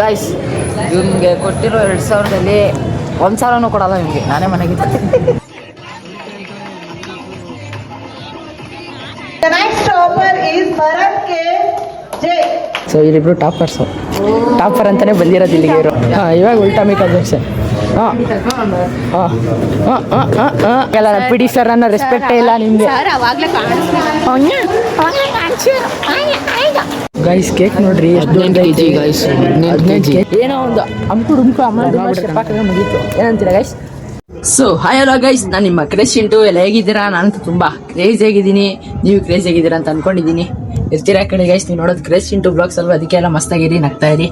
Guys, ಇವ್ನಿಗೆ ಕೊಟ್ಟಿರೋ 2000ದಲ್ಲಿ 1,000 ಕೊಡಲ್ಲ ನಿಮಗೆ. ನಾನೇ ಮನೆಗೆ ಸೊ ಇಲ್ಲಿಬ್ರು ಟಾಪರ್ ಅಂತಾನೆ ಬಂದಿರೋದು ಇಲ್ಲಿಗೆ ಇವರು. ಇವಾಗ ಉಲ್ಟಾಮಿಕ್ ಅಬ್ಜೆಕ್ಷನ್. ಪಿ ಡಿ ಸರ್ ಅನ್ನೋ ರೆಸ್ಪೆಕ್ಟೇ ಇಲ್ಲ ನಿಮ್ಗೆ. ಗೈಸ್ ಕೇಕ್ ನೋಡ್ರಿ, 15 ಗೈಸ್, 15 ಏನೋ ಒಂದು ಅಮ್ಕು ಅಮ್ಮ ಮುಗೀತು. ಏನಂತೀರಾ guys? So hi hello guys, ನಾನು ನಿಮ್ಮ ಕ್ರೇಜ್ ಚಿಂಟು. ಎಲ್ಲ ಹೇಗಿದ್ದೀರಾ? ನಾನಂತೂ ತುಂಬ ಕ್ರೇಜ್ ಆಗಿದ್ದೀನಿ. ನೀವು ಕ್ರೇಜ್ ಆಗಿದ್ದೀರಾ ಅಂತ ಅನ್ಕೊಂಡಿದ್ದೀನಿ. ಇರ್ತೀರಾ ಕಡೆ ಗೈಸ್, ನೀವು ನೋಡೋದು ಕ್ರೇಜ್ ಚಿಂಟು ಬ್ಲಾಗ್ಸ್ ಅಲ್ವಾ, ಅದಕ್ಕೆಲ್ಲ ಮಸ್ತಾಗಿರಿ, ನಗ್ತಾ ಇರಿ.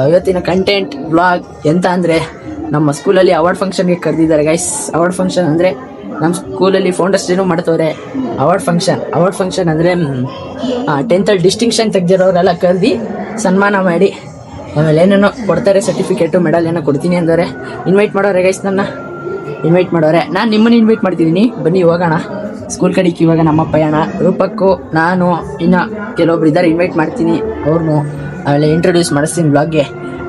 ಇವತ್ತಿನ ಕಂಟೆಂಟ್ ಬ್ಲಾಗ್ ಎಂತ ಅಂದರೆ, ನಮ್ಮ ಸ್ಕೂಲಲ್ಲಿ ಅವಾರ್ಡ್ ಫಂಕ್ಷನ್ಗೆ ಕರೆದಿದ್ದಾರೆ ಗೈಸ್. ಅವಾರ್ಡ್ ಫಂಕ್ಷನ್ ಅಂದರೆ ನಮ್ಮ ಸ್ಕೂಲಲ್ಲಿ ಫೌಂಡರ್ಸ್ ಡೇನೂ ಮಾಡ್ತವ್ರೆ. ಅವಾರ್ಡ್ ಫಂಕ್ಷನ್ ಅಂದರೆ 10th ಡಿಸ್ಟಿಂಕ್ಷನ್ ತೆಗೆದಿರೋರೆಲ್ಲ ಕರೆದಿ ಸನ್ಮಾನ ಮಾಡಿ ಆಮೇಲೆ ಏನೇನೋ ಕೊಡ್ತಾರೆ, ಸರ್ಟಿಫಿಕೇಟು ಮೆಡಲ್ ಏನೋ ಕೊಡ್ತೀನಿ ಅಂದರೆ ಇನ್ವೈಟ್ ಮಾಡೋರೆ ಗೈಸ್. ಇನ್ವೈಟ್ ಮಾಡೋರೆ, ನಾನು ನಿಮ್ಮನ್ನು ಇನ್ವೈಟ್ ಮಾಡ್ತಿದ್ದೀನಿ. ಬನ್ನಿ ಹೋಗೋಣ ಸ್ಕೂಲ್ ಕಡೆಗೆ. ಇವಾಗ ನಮ್ಮ ಪಯಣ ರೂಪಕ್ಕೂ ನಾನು ಇನ್ನು ಕೆಲವೊಬ್ರು ಇದ್ದಾರೆ, ಇನ್ವೈಟ್ ಮಾಡ್ತೀನಿ ಅವ್ರನ್ನೂ. ಆಮೇಲೆ ಇಂಟ್ರೊಡ್ಯೂಸ್ ಮಾಡಿಸ್ತೀನಿ ಬ್ಲಾಗ್ಗೆ.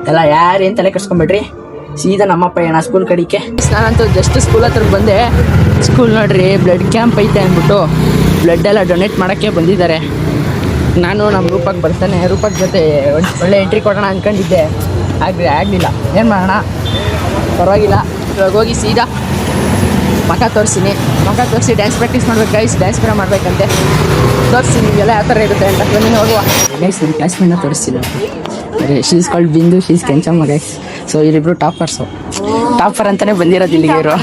ಎಲ್ಲ ಯಾರೇನು ತಲೆ ಕಟ್ಸ್ಕೊಂಬಿಡ್ರಿ, ಸೀದಾ ನಮ್ಮ ಪಯಣ ಸ್ಕೂಲ್ ಕಡೆಗೆ. ನಾನಂತೂ ಜಸ್ಟ್ ಸ್ಕೂಲ್ ಹತ್ರ ಬಂದೆ. ಸ್ಕೂಲ್ ನೋಡ್ರಿ, ಬ್ಲಡ್ ಕ್ಯಾಂಪ್ ಐತೆ ಅಂದ್ಬಿಟ್ಟು ಬ್ಲಡ್ ಎಲ್ಲ ಡೊನೇಟ್ ಮಾಡೋಕ್ಕೆ ಬಂದಿದ್ದಾರೆ. ನಾನು ನಮ್ಮ ರೂಪಕ್ಕೆ ಬರ್ತಾನೆ, ರೂಪಕ್ಕೆ ಜೊತೆ ಒಳ್ಳೆ ಎಂಟ್ರಿ ಕೊಡೋಣ ಅಂದ್ಕೊಂಡಿದ್ದೆ, ಆಗಲಿಲ್ಲ. ಏನು ಮಾಡೋಣ, ಪರವಾಗಿಲ್ಲ. ಇವಾಗ ಹೋಗಿ ಸೀದಾ ಮಖ ತೋರಿಸಿ ಡ್ಯಾನ್ಸ್ ಪ್ರಾಕ್ಟೀಸ್ ಮಾಡ್ಬೇಕು ಗೈಸ್. ಡ್ಯಾನ್ಸ್ ಕೂಡ ಮಾಡಬೇಕಂತೆ. ತೋರಿಸಿ ನಿಮಗೆಲ್ಲ ಯಾವ ಥರ ಇರುತ್ತೆ ಅಂತ. ಬನ್ನಿ ಹೋಗುವ ಗೈಸ್. ನಮ್ಮ ಕ್ಲಾಸ್ಮೇಟ್ನ ತೋರಿಸ್ತೀನಿ. ಶೀಸ್ ಕಾಲ್ಡ್ ಬಿಂದು, ಶೀಸ್ ಕೆಂಚಮ್ಮ ಗೈಸ್. ಸೊ ಇವರಿಬ್ರು ಟಾಪರ್ ಅಂತಲೇ ಬಂದಿರೋದು ಇಲ್ಲಿಗೆ ಇವರು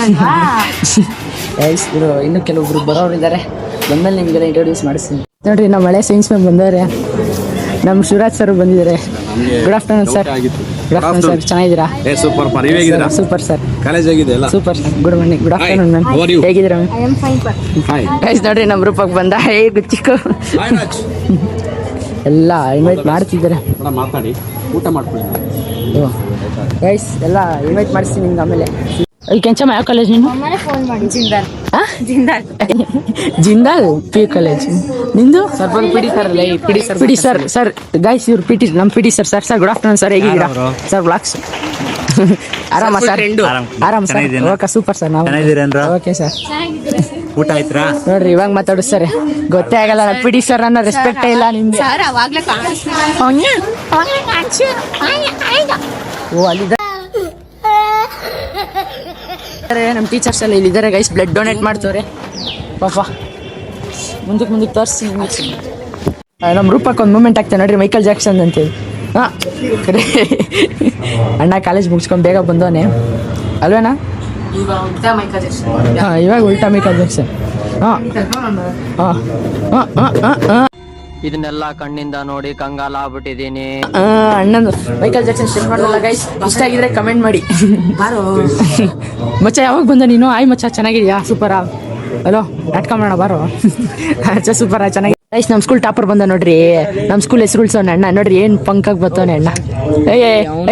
ಗೈಸ್. ಇವರು ಇನ್ನೂ ಕೆಲವೊಬ್ರು ಬರೋರು ಇದ್ದಾರೆ, ಬಂದಲ್ಲಿ ನಿಮಗೆಲ್ಲ ಇಂಟ್ರೊಡ್ಯೂಸ್ ಮಾಡಿಸ್ತೀನಿ. ನೋಡಿರಿ, ನಮ್ಮ ಹಳೆ ಸೈನ್ಸ್ ಮ್ಯಾಮ್ ಬಂದವ್ರೆ, ನಮ್ಮ ಶಿವರಾಜ್ ಸರ್ ಬಂದಿದ್ದಾರೆ. Good afternoon sir. Good afternoon sir, ಚೆನ್ನಾಗಿದ್ದೀರಾ? Super sir. ಕಾಲೇಜ್ ಆಗಿದೆ ಎಲ್ಲ super sir. Good morning, good afternoon ma'am, ಹೇಗಿದ್ದೀರಾ ಮ್ಯಾಮ್? ಗೈಸ್ ನೋಡ್ರಿ, ನಮ್ಮ ರೂಪಕ್ಕೆ ಬಂದ ಗುಚ್ಚಿಕ್ಕು ಎಲ್ಲ ಇನ್ವೈಟ್ ಮಾಡ್ತಿದ್ದಾರೆ. ಮಾತಾಡಿ ಊಟ ಮಾಡ್ಕೊಳ್ಳಿ ಗೈಸ್, ಎಲ್ಲ ಇನ್ವೈಟ್ ಮಾಡಿಸ್ತೀನಿ ನಿಮ್ಗೆ. ಆಮೇಲೆ ಕೆಂಚಮ್ಮ ಯಾವ ಕಾಲೇಜ್ ನೀನು? ಜಿಂದಾಲ್ ಪಿ ಕಾಲೇಜ್ ನಿಂದು? ಪಿಡಿ ಸರ್ ಗೈಸ್, ಇವ್ರು ಪಿಟಿ, ನಮ್ಮ PT sir. Sir good afternoon sir, ಹೇಗಿದ್ದೀರಾ ಸರ್? ಬ್ಲಾಗ್ಸ್ ಆರಾಮ ಸರ್? ಆರಾಮ್ ಸರ್. Okay super sir. ನಾವು ಓಕೆ ಸರ್. ಊಟ ಆಯ್ತಾ? ನೋಡ್ರಿ, ಇವಾಗ ಮಾತಾಡಿಸ್ತಾರೆ, ಗೊತ್ತೇ ಆಗಲ್ಲ. ಪಿಡಿ ಸರ್ ಅನ್ನೋ ರೆಸ್ಪೆಕ್ಟೇ ಇಲ್ಲ ನಿಮ್ಗೆ. ಓ ಅಲ್ಲಿದ್ದ ನಮ್ಮ ಟೀಚರ್ಸ್ ಎಲ್ಲ ಇಲ್ಲಿದ್ದಾರೆ ಗೈಸ್. ಬ್ಲಡ್ ಡೊನೇಟ್ ಮಾಡ್ತವ್ರೆ ಪಾಪ. ಮುಂದಕ್ಕೆ ತೋರಿಸಿ. ನಮ್ಮ ರೂಪಕ್ಕೆ ಒಂದು ಮೂಮೆಂಟ್ ಆಗ್ತದೆ ನೋಡ್ರಿ, ಮೈಕಲ್ ಜಾಕ್ಸನ್ ಅಂತೇಳಿ. ಅಣ್ಣ ಕಾಲೇಜ್ ಮುಗಿಸ್ಕೊಂಡು ಬೇಗ ಬಂದವನೇ ಅಲ್ವೇನಾ? ಇವಾಗ ಉಲ್ಟಾ ಮೈಕಲ್ ಜಾಕ್ಸನ್. ಇದನ್ನೆಲ್ಲ ಕಣ್ಣಿಂದ ನೋಡಿ ಕಂಗಾಲ ಆಗ್ಬಿಟ್ಟಿದೀನಿ. ಅಣ್ಣಂದು ಮೈಕಲ್ ಜಾಕ್ಸನ್ ಸ್ಟೆಪ್ ಮಾಡಲ್ಲ ಗೈಸ್. ಇಷ್ಟ ಆಗಿದ್ರೆ ಕಮೆಂಟ್ ಮಾಡಿ. ಮಚ್ಚ ಯಾವಾಗ ಬಂದ ನೀನು? ಆಯ್ ಮಚ್ಚ, ಚೆನ್ನಾಗಿದ್ಯಾ? ಸೂಪರಾ? ಹಲೋ, ನಾಟಕ ಮಾಡೋಣ ಬಾರೋ. ಅಚ್ಚ ಸೂಪರಾ, ಚೆನ್ನಾಗಿ ಗೈಸ್. ನಮ್ಮ ಸ್ಕೂಲ್ ಟಾಪರ್ ಬಂದ ನೋಡ್ರಿ. ನಮ್ಮ ಸ್ಕೂಲ್ ಹೆಸರು ಉಳ್ಸೋಣ ಅಣ್ಣ. ನೋಡ್ರಿ ಏನು ಪಂಕಾಗಿ ಬರ್ತವನೆ ಅಣ್ಣ.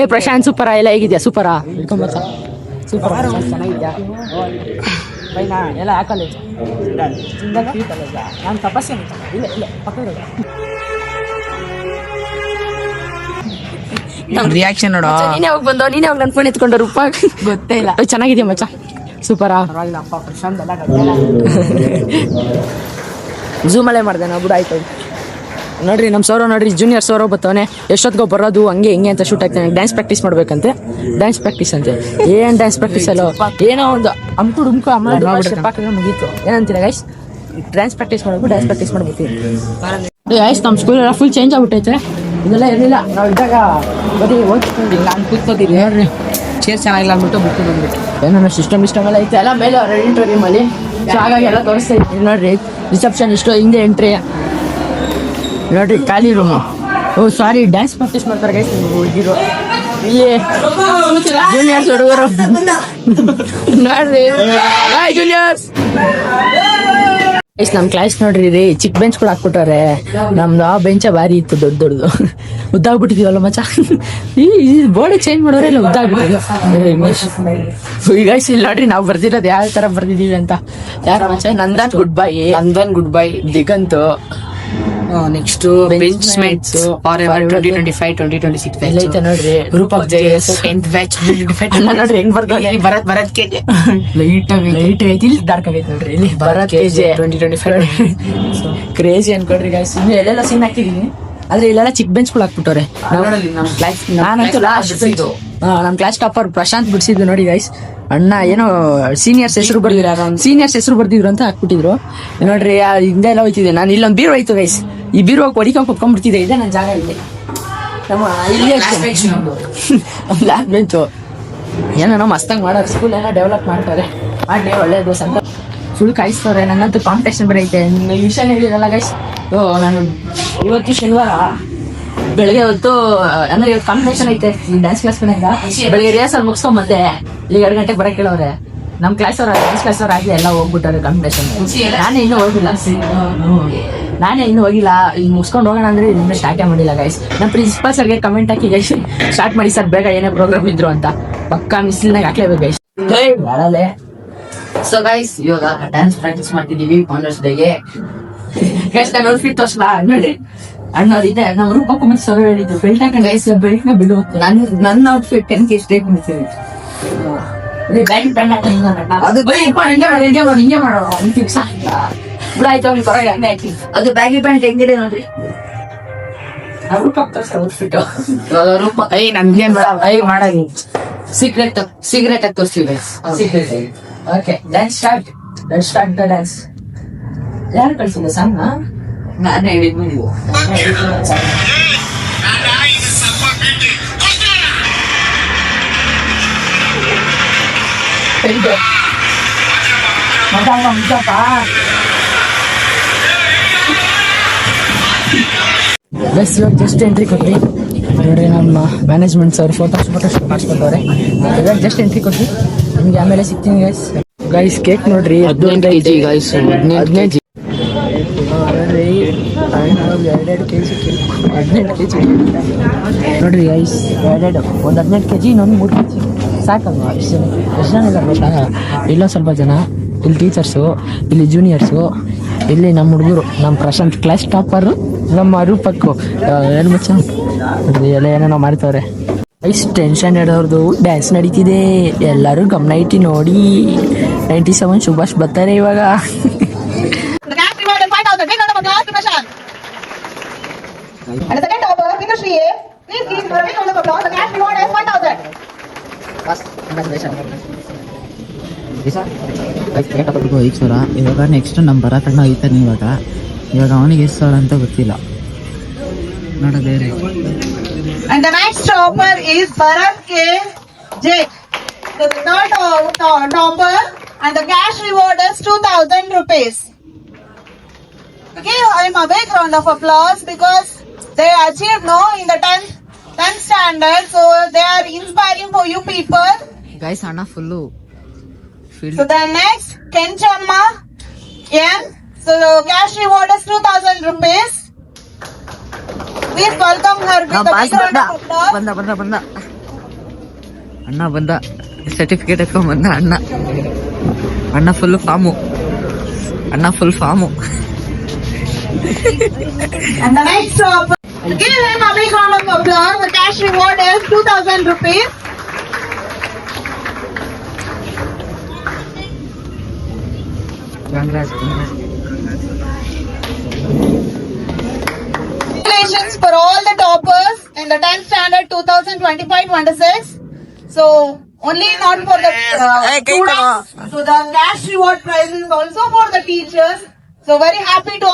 ಏ ಪ್ರಶಾಂತ್ ಸೂಪರಾ? ಎಲ್ಲ ಹೇಗಿದ್ಯಾ? ಸೂಪರಾ? ಸೂಪರ್, ಚೆನ್ನಾಗಿದ್ಯಾ? ಬೈನಾ ಎಲ್ಲ ಯಾವ ಕಾಲೇಜ್? ನಾನು ತಪಸ್ಸೆ ಇಲ್ಲ ಪಕ್ಕ ರಿಯಾಕ್ಷನ್ ನೋಡೋ. ನೀನೇ ಹೋಗಿ ಬಂದೋ, ನೀನೇ ಹೋಗಿ ನನ್ನ ಫೋನ್ ಎತ್ಕೊಂಡು ರೂಪ ಗೊತ್ತೇ ಇಲ್ಲ. ಚೆನ್ನಾಗಿದ್ಯಾ ಮಚ್ಚ? ಸೂಪರಾ? ಪ್ರಶಾಂತ್ ಎಲ್ಲ ಝೂಮಲ್ಲೇ ಮಾಡಿದೆ ನಾವು. ಬಿಡು ಆಯ್ತು. ನೋಡ್ರಿ, ನಮ್ಮ ಸೌರವ್ ನೋಡ್ರಿ, ಜೂನಿಯರ್ ಸೌರವ್ ಬರ್ತವನೆ. ಎಷ್ಟೊತ್ತಿಗೋ ಬರೋದು ಹಂಗೆ ಹಿಂಗೆ ಅಂತ ಶೂಟ್ ಆಗ್ತಾನೆ. ಡ್ಯಾನ್ಸ್ ಪ್ರಾಕ್ಟೀಸ್ ಮಾಡ್ಬೇಕಂತೆ. ಡ್ಯಾನ್ಸ್ ಪ್ರಾಕ್ಟೀಸ್ ಅಂತೆ. ಏನು ಡ್ಯಾನ್ಸ್ ಪ್ರಾಕ್ಟೀಸ್ ಅಲ್ಲೋ, ಏನೋ ಒಂದು ಅಮ್ಕು ಅಮ್ಮ ಮುಗೀತು. ಏನಂತೀರಾ ಗೈಸ್? ಡ್ಯಾನ್ಸ್ ಪ್ರಾಕ್ಟೀಸ್ ಮಾಡಬೇಕು, ಡ್ಯಾನ್ಸ್ ಪ್ರಾಕ್ಟೀಸ್ ಮಾಡ್ಬೇಕು ಗೈಸ್. ನಮ್ಮ ಸ್ಕೂಲೆಲ್ಲ ಫುಲ್ ಚೇಂಜ್ ಆಗ್ಬಿಟ್ಟೈತೆ. ಇದೆಲ್ಲ ಇರಲಿಲ್ಲ ನಾವು ಇದ್ದಾಗ. ಬರೀ ಓದ್ಕೊಂಡಿಲ್ಲ, ನಾನು ಕೂತ್ಕೋತೀನಿ. ನೋಡ್ರಿ, ಚೇರ್ ಚೆನ್ನಾಗಿಲ್ಲ ಅಂದ್ಬಿಟ್ಟು ಬುಕ್ ಬಂದ್ಬಿಟ್ಟು ಏನೋ ಸಿಸ್ಟಮ್ ಎಲ್ಲ ಐತೆ. ಎಲ್ಲ ಮೇಲೆ ಎಂಟ್ರಿಮಲ್ಲಿ ಹಾಗಾಗಿ ಎಲ್ಲ ತೋರಿಸ್ತಾ ಇದ್ದೀನಿ. ನೋಡ್ರಿ, ರಿಸೆಪ್ಷನ್ ಇಷ್ಟು, ಹಿಂದೆ ಎಂಟ್ರಿ ನೋಡ್ರಿ, ಖಾಲಿ ರೂಮು. ಓ ಸಾರಿ, ಡ್ಯಾನ್ಸ್ ಪ್ರಾಕ್ಟೀಸ್ ಮಾಡ್ತಾರೆ ಗೈಸ್. ಹುಡುಗಿರು ಜೂನಿಯರ್ಸ್ ಹುಡುಗರು ನೋಡ್ರಿ. Hi juniors. ನಮ್ಮ ಕ್ಲಾಸ್ ನೋಡ್ರಿ, ರೀ ಚಿಕ್ಕ ಬೆಂಚ್ ಕೂಡ ಹಾಕ್ಬಿಟ್ಟಾರೆ. ನಮ್ದು ಆ ಬೆಂಚ ಭಾರಿ ಇತ್ತು, ದೊಡ್ಡದು ಉದ್ದಾಗ್ಬಿಟ್ಟಿದೀವಲ್ಲ ಮಚ್ಚ. ಈ ಬೋರ್ಡ್ ಚೇಂಜ್ ಮಾಡೋರೆ ಇಲ್ಲ, ಉದ್ದಾಗ್ಬಿಟ್ಟಿದ್ವಿ. ಈಗ ಇಲ್ಲಿ ನೋಡ್ರಿ, ನಾವು ಬರ್ದಿರೋದು ಯಾವ ತರ ಬರ್ದಿದೀವಿ ಅಂತ. ಯಾರ ಮಚ್ಚ? Nandan good bye, Diganth, next bench mates for ever 2025-2026 ಎಲ್ಲ ಐತೆ ನೋಡ್ರಿ. Group of JS 10th batch ಅಣ್ಣ ನೋಡ್ರಿ ಹೆಂಗ್ ಬರ್ತಾರೆ. ಭರತ್ ಕೆಜೆ ಲೈಟ್ ಲೈಟ್ ಐತಿ, ಇಲ್ಲಿ ಡಾರ್ಕ್ ಆಗೈತೆ ನೋಡ್ರಿ. ಇಲ್ಲಿ ಭರತ್ ಕೆಜೆ 2025 ಕ್ರೇಜಿ ಅನ್ಕೊಡ್ರಿ ಗೈಸ್. ಇನ್ನು ಎಲ್ಲೆಲ್ಲ ಸೀನ್ ಹಾಕಿದೀನಿ, ಆದ್ರೆ ಇಲ್ಲೆಲ್ಲ ಚಿಕ್ಕ ಬೆಂಚ್ಗಳು ಹಾಕ್ಬಿಟ್ಟವ್ರೆ. ನಾನಂತೂ ಲಾಸ್ಟ್ ನಮ್ ಕ್ಲಾಸ್ ಟಾಪರ್ ಪ್ರಶಾಂತ್ ಬಿಡಿಸಿದ್ದು ನೋಡಿ ಗೈಸ್. ಅಣ್ಣ ಏನೋ ಸೀನಿಯರ್ಸ್ ಹೆಸರು ಬರ್ದಿದ್ರು ಅಂತ ಹಾಕ್ಬಿಟ್ಟಿದ್ರು ನೋಡ್ರಿ. ಹಿಂದೆ ಎಲ್ಲ ಹೋಯ್ತಿದೆ. ನಾನು ಇಲ್ಲೊಂದು ಬೀರು ಹೋಯ್ತು ಗೈಸ್. ಈ ಬೀರು ಹೋಗಿ ಹೊಡಿಕೊಂಡ್ ಕುತ್ಕೊಂಡ್ಬಿಡ್ತಿದ್ದೆ. ಇದೆ ನನ್ನ ಜಾಗ ಇಲ್ಲಿ. ನಮ್ಮ ಇಲ್ಲಿ ಲಾಸ್ಟ್ ಬೆಂಚು ಏನೋ ಮಸ್ತಂಗ್ ಮಾಡೋರು. ಸ್ಕೂಲ್ ಏನೋ ಡೆವಲಪ್ ಮಾಡ್ತಾರೆ, ಮಾಡ್ಲಿ ಒಳ್ಳೇದು ಅಂತ ಫುಲ್ ಕಾಯಿಸ್ತವ್ರೆ. ನನ್ನಂತೂ ಕಾಂಪಿಟೇಷನ್ ಬರೈತೆ. ಈ ವಿಷಯ ಹೇಳಿರಲ್ಲ ಗೈಸ್. ನಾನು ಇವತ್ತು ಶನಿವಾರ ಬೆಳಗ್ಗೆ ಹೊತ್ತು ಅಂದ್ರೆ ಇವತ್ತು ಕಾಂಪಿಟೇಷನ್ ಐತೆ ಡ್ಯಾನ್ಸ್ ಕ್ಲಾಸ್ ಕಡೆಯಿಂದ. ಬೆಳಗ್ಗೆ ರಿಹರ್ಸಲ್ ಮುಗಿಸ್ಕೊಂಡ್ ಬಂದೆ. ಈಗ 2 ಗಂಟೆಗೆ ಬರಕ್ ಕೇಳವ್ರೆ. ನಮ್ ಕ್ಲಾಸ್ ಅವ್ರ ಡ್ಯಾನ್ಸ್ ಕ್ಲಾಸ್ ಅವ್ರ ಆಗ್ಲಿ ಎಲ್ಲ ಹೋಗ್ಬಿಟ್ಟಾರೆ ಕಾಂಪಿಟೇಷನ್. ನಾನೇ ಇನ್ನೂ ಹೋಗಿಲ್ಲ. ಈಗ ಮುಗಿಸ್ಕೊಂಡು ಹೋಗೋಣ ಅಂದ್ರೆ ಇನ್ನೂ ಸ್ಟಾರ್ಟೇ ಮಾಡಿಲ್ಲ ಗೈಸ್. ನಮ್ಮ ಪ್ರಿನ್ಸಿಪಲ್ ಸರ್ಗೆ ಕಮೆಂಟ್ ಹಾಕಿ ಗೈಸ್ ಸ್ಟಾರ್ಟ್ ಮಾಡಿ ಸರ್ ಬೇಗ ಏನೇ ಪ್ರೋಗ್ರಾಮ್ ಇದ್ರು ಅಂತ. ಪಕ್ಕಾ ಮಿಸ್ಲಿನಾಗ ಹಾಕ್ಲೇಬೇಕು ಗೈಸ್. ಮಾಡಲ್ಲೇ. ಸೊ ಗೈಸ್ ಇವಾಗ ಡ್ಯಾನ್ಸ್ ಪ್ರಾಕ್ಟೀಸ್ ಮಾಡ್ತಿದೀವಿ ಫೌಂಡರ್ಸ್ ಡೇಗೆ. ಗೈಸ್ ನಾನು ಔಟ್ಫಿಟ್ ತೋರ್ಸಲ್ಲ ನೋಡಿ. ಅಣ್ಣವ್ರಿದೆ ನಮ್ಮ ರೂಪಕ್ಕೂ ಮತ್ತೆ ಸರ್ ಹೇಳಿದ್ರು ಬೆಲ್ಟ್ ಹಾಕೊಂಡು ಗೈಸ್ ಬೆಲ್ಟ್ನ ಬೀಳುತ್ತೆ. ನನ್ನ ಔಟ್ಫಿಟ್ 10K ಸ್ಟೇಕ್ ಮಾಡ್ತೀವಿ. ಹಿಂಗೆ ಮಾಡೋ ಫಿಕ್ಸ್ ಬಿಡಾಯ್ತು. ಅವ್ನಿಗೆ ಹೊರಗೆ ಹಂಗೆ ಹಾಕಿ ಅದು ಬ್ಯಾಗಿ ಪ್ಯಾಂಟ್ ಹೆಂಗಿದೆ ನೋಡ್ರಿ. ರೂಪಕ್ಕೆ ತೋರಿಸ್ತಾರೆ ಔಟ್ಫಿಟ್. ರೂಪ ನನ್ಗೇನ್ ಮಾಡಾಗಿ ಸೀಕ್ರೆಟ್ ಆಗಿ ತೋರಿಸ್ತೀವಿ ಗೈಸ್. ಸೀಕ್ರೆಟ್ ಆಗಿ. Okay dance start the dance. ಯಾರು ಕಳ್ಸಿಲ್ಲ ಸಾಂಗ್? ನಾನೇ ಹೇಳಿದ್ವಿ ನೀವು. ಬಸ್ ಇವಾಗ ಜಸ್ಟ್ ಎಂಟ್ರಿ ಕೊಟ್ರಿ ನೋಡ್ರಿ. ನಮ್ಮ ಮ್ಯಾನೇಜ್ಮೆಂಟ್ ಸರ್ ಫೋಟೋ ಮಾಡಿಸ್ಕೊಂಡವ್ರೆ. ಇವಾಗ ಜಸ್ಟ್ ಎಂಟ್ರಿ ಕೊಟ್ರಿ. ನಿಮ್ಗೆ ಆಮೇಲೆ ಸಿಗ್ತೀನಿ ಗೈಸ್. ಗೈಸ್ ಕೇಕ್ ನೋಡ್ರಿ 18 kg guys. 18 kg. 2 kg 18 kg ನೋಡ್ರಿ ಗೈಸ್. ಒಂದು 18 kg ಇನ್ನೊಂದು 3 kg ಸಾಕಲ್ವಾ? ಎಷ್ಟು ಜನ ಇಲ್ಲ ಗೊತ್ತಾ? ಇಲ್ಲ ಸ್ವಲ್ಪ ಜನ. ಇಲ್ಲಿ ಟೀಚರ್ಸು, ಇಲ್ಲಿ ಜೂನಿಯರ್ಸು, ಇಲ್ಲಿ ನಮ್ಮ ಹುಡುಗರು, ನಮ್ಮ ಪ್ರಶಾಂತ್ ಕ್ಲಾಸ್ ಟಾಪರು, ನಮ್ಮ ರೂಪಕ್ಕು ಏನು ಮಚ್ಚ ನೋಡ್ರಿ ಎಲ್ಲ ಏನೇನೋ ಮಾಡ್ತವ್ರೆ. ಐಸ್ ಟೆನ್ಷನ್ ಹಿಡೋರ್ದು ಡ್ಯಾನ್ಸ್ ನಡೀತಿದೆ. ಎಲ್ಲರೂ ಗಮನ ಇಟ್ಟು ನೋಡಿ. 97 ಸುಭಾಷ್ ಬರ್ತಾರೆ ಇವಾಗ. And the second topper, Vinushree A. Please give her a big round of applause. The cash reward is 1,000. ಈಗ ಸರ ಇವಾಗ ನೆಕ್ಸ್ಟ್ ನಮ್ಮ ಭರತಣ್ಣ ಐತಾನೆ. ಇವಾಗ ಅವನಿಗೆ ಎಷ್ಟು ಸಾವಿರ ಅಂತ ಗೊತ್ತಿಲ್ಲ ನೋಡ ಬೇರೆ. And the next topper is Bharat K. J. The third topper, and the cash reward is 2,000 rupees. Okay, I'm a big round of applause because they achieved in the 10th standard, so they are inspiring for you people. Guys ಅಣ್ಣ full So the next Kenchamma N. So the cash reward is 2,000 rupees. Please welcome her with a big round of applause. ಬಂದ ಅಣ್ಣ ಬಂದ. Certificate ಹಾಕೊಂಡ್ ಬಂದ ಅಣ್ಣ full form. And the next topper, give him a big round of applause. The cash reward is 2,000 rupees. Congratulations for all the toppers in the 10th standard 2025-26. So only not for the students. So the cash reward prize is also for the teachers. So very happy to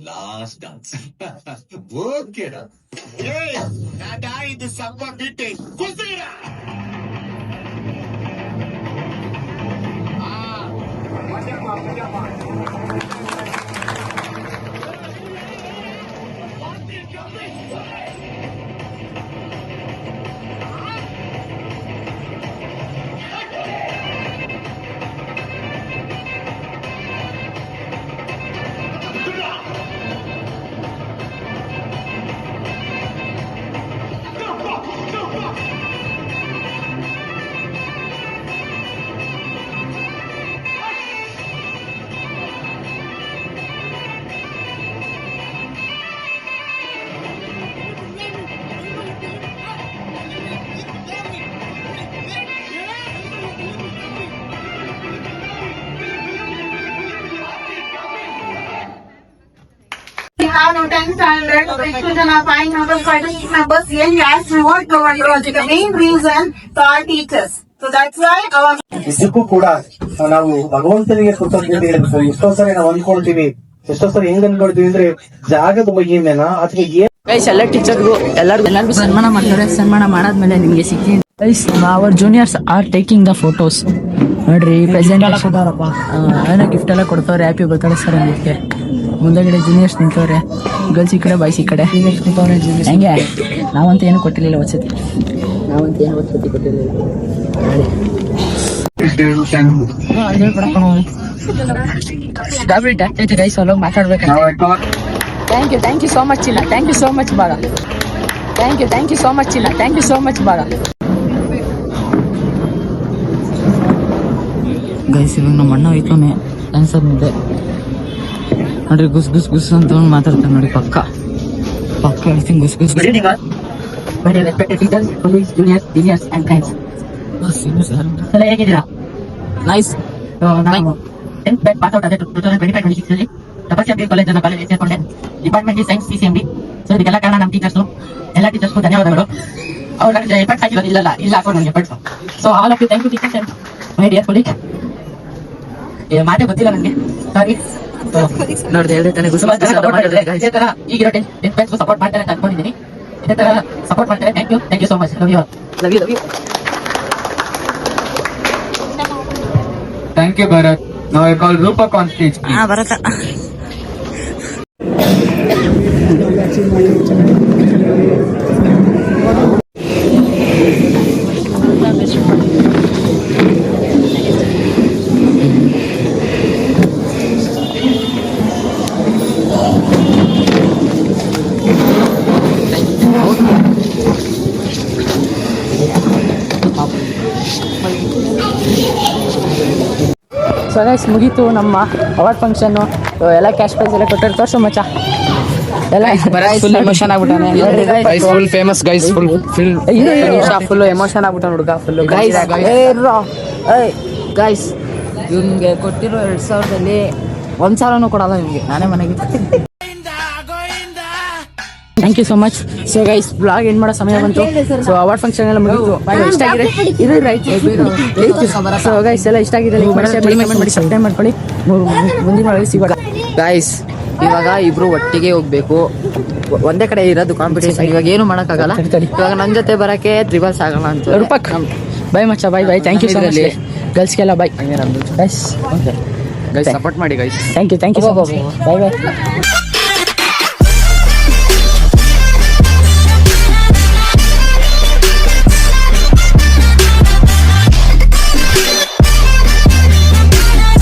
last dance ಓಕೆನಾ ಇದು ಸಂಭ ಬಿಟ್ಟೆ ಕುಸ್ತೀರ We have no 10 standard, 6 children are 5 numbers, 5 to 6 numbers. Here we ask reward provided. The main reason for our teachers. So that's why our ಇದಕ್ಕೂ ಕೂಡ ನಾವು ಭಗವಂತನಿಗೆ ಕೃತಜ್ಞತೆ ಇರಬೇಕು. ಎಷ್ಟೋ ಸರಿ ನಾವು ಅನ್ಕೊಳ್ತೀವಿ, ಎಷ್ಟೋ ಸರಿ ಹೆಂಗ್ ಅನ್ಕೊಳ್ತೀವಿ ಅಂದ್ರೆ ಜಾಗದ ಮಹಿಮೆನ ಅಥವಾ ಏನ್ ಗೈಸ್ ಎಲ್ಲ ಟೀಚರ್ಗೂ ಎಲ್ಲರಿಗೂ ಸನ್ಮಾನ ಮಾಡ್ತಾರೆ. ಸನ್ಮಾನ ಮಾಡಾದ್ಮೇಲೆ ನಿಮ್ಗೆ ಸಿಗ್ತೀನಿ guys. Our juniors are taking the photos. ನೋಡ್ರಿ ಪ್ರೆಸೆಂಟ್ ಎಲ್ಲ ಕೊಟ್ಟಾರಪ್ಪ, ಏನೋ ಗಿಫ್ಟ್ ಎಲ್ಲ ಕೊಡ್ತವ್ರೆ. ಹ್ಯಾಪಿ ಬರ್ತಾರೆ ಸರ್ ಅಂದಿಕ್ಕೆ. ಮುಂದಗಡೆ ಜೂನಿಯರ್ಸ್ ನಿಂತವ್ರೆ, ಗರ್ಲ್ಸ್ ಈ ಕಡೆ ಬಾಯ್ಸ್ ಈ ಕಡೆ. ಹೆಂಗೆ ನಾವಂತ ಏನು ಕೊಟ್ಟಿರ್ಲಿಲ್ಲ ವಸತಿ, ಕೊಟ್ಟಿರ್ಲಿಲ್ಲ. ಗೈಸ್ ಅಲ್ಲೋಗಿ ಮಾತಾಡ್ಬೇಕು. ಥ್ಯಾಂಕ್ ಯು ಸೋ ಮಚ್ ಚಿನ್ನ, ಥ್ಯಾಂಕ್ ಯು ಸೋ ಮಚ್ ಬಾಳ. ಥ್ಯಾಂಕ್ ಯು ಸೋ ಮಚ್ ಚಿನ್ನ, ಥ್ಯಾಂಕ್ ಯು ಸೋ ಮಚ್ ಬಾಳ. ಗೈಸ್ ಇವಾಗ ನಮ್ಮ ಅಣ್ಣ ಹೋಯ್ತಾನೆ ಆನ್ಸರ್ ಮುಂದೆ ನೋಡ್ರಿ. ಗುಸ್ ಗುಸ್ ಗುಸ್ ಅಂತ ಮಾತಾಡ್ತಾನೆ ನೋಡಿ. ಪಕ್ಕ ಹೇಳ್ತೀನಿ ಗುಸ್ ಗುಸ್. ಹೇಗಿದ್ದೀರಾ? ನೈಸ್. ನಾನು 10th ಬ್ಯಾಚ್ ಪಾಸ್ ಔಟ್ ಆದ 2025-26 ಅಲ್ಲಿ ತಪಸ್ಯಾಪಿ ಕಾಲೇಜ್ ಅನ್ನ ಕಾಲೇಜ್ ಸೇರ್ಕೊಂಡೆ. Department science CCMB. ಸೊ ಇದಕ್ಕೆಲ್ಲ ಕಾರಣ ನಮ್ಮ ಟೀಚರ್ಸ್. ಎಲ್ಲ ಟೀಚರ್ಸ್ಗೂ ಧನ್ಯವಾದಗಳು. ಅವ್ರು ನನಗೆ ಎಫರ್ಟ್ಸ್ ಹಾಕಿರೋದು ಇಲ್ಲ ಹಾಕೊಂಡು ನನಗೆ efforts. So all of you thank you teachers and my dear colleague. ಮಾತೇ ಗೊತ್ತಿಲ್ಲ ನನಗೆ, ಸಾರಿ. ನೋಡ್ದೆ ಹೇಳಿದೆ ತಾನೆ ಗುಸ್ ಸುಮಾರು ಜನ ಸಪೋರ್ಟ್ ಮಾಡಿದ್ರೆ ಇದೇ ತರ ಈಗಿರೋ 10th ಬ್ಯಾಚ್ ಸಪೋರ್ಟ್ ಮಾಡ್ತಾರೆ ಅಂತ ಅನ್ಕೊಂಡಿದ್ದೀನಿ. ಇದೇ ತರ ಸಪೋರ್ಟ್ ಮಾಡ್ತಾರೆ. Thank you so much. Love you. Thank you Bharath. ನಾವು ಕಾಲ್ ರೂಪಕ್ ಆನ್ ಸ್ಟೇಜ್. ಬರತ್ತ. ಸೊ ಗೈಸ್ ಮುಗೀತು ನಮ್ಮ ಅವಾರ್ಡ್ ಫಂಕ್ಷನ್ನು. ಎಲ್ಲ ಕ್ಯಾಶ್ ಪ್ರೈಸ್ ಎಲ್ಲ ಕೊಟ್ಟರು. ತೋರ್ಸು ಮಚ್ಚ ಎಲ್ಲ ಫುಲ್ ಎಮೋಷನ್ ಆಗ್ಬಿಟ್ಟಾನೆ. Full famous guys. Full emotion ಆಗ್ಬಿಟ್ಟಾನ ಹುಡುಗ. ಫುಲ್ ಗೈಸ್ ಇವ್ನಿಗೆ ಕೊಟ್ಟಿರೋ 2000ದಲ್ಲಿ 1,000 ಕೊಡಲ್ಲ ಇವ್ನಿಗೆ. ನಾನೇ ಮನೆಗೆ thank you so much. So guys blog end ಮಾಡೋ ಸಮಯ ಬಂತು. ಸೊ ಅವಾರ್ಡ್ ಫಂಕ್ಷನ್ ಎಲ್ಲ ಮುಗಿತು. ಇಷ್ಟ ಆಗಿದೆ ಸೊ ಗೈಸ್ ಎಲ್ಲ ಇಷ್ಟ ಆಗಿದೆ. ಲೈಕ್ ಮಾಡಿ, ಶೇರ್ ಮಾಡಿ, ಕಮೆಂಟ್ ಮಾಡಿ, ಸಬ್ಸ್ಕ್ರೈಬ್ ಮಾಡ್ಕೊಳ್ಳಿ. ಮುಂದಿನ ಒಳಗೆ ಸಿಗೋಣ ಗೈಸ್. ಇವಾಗ ಇಬ್ರು ಒಟ್ಟಿಗೆ ಹೋಗ್ಬೇಕು. ಒಂದೇ ಕಡೆ ಇರೋದು ಕಾಂಪಿಟೇಷನ್. ಇವಾಗ ಏನು ಮಾಡಕ್ಕಾಗಲ್ಲ. ಇವಾಗ ನನ್ನ ಜೊತೆ ಬರಕ್ಕೆ ತ್ರಿಬಲ್ಸ್ ಆಗಲ್ಲ ಅಂತ. ರೂಪಕ್ ಬೈ ಮಚ್ಚ, bye. Thank you so much ಗರ್ಲ್ಸ್ಗೆಲ್ಲ ಬೈ. ಗೈಸ್ ಸಪೋರ್ಟ್ ಮಾಡಿ ಗೈಸ್. Thank you by.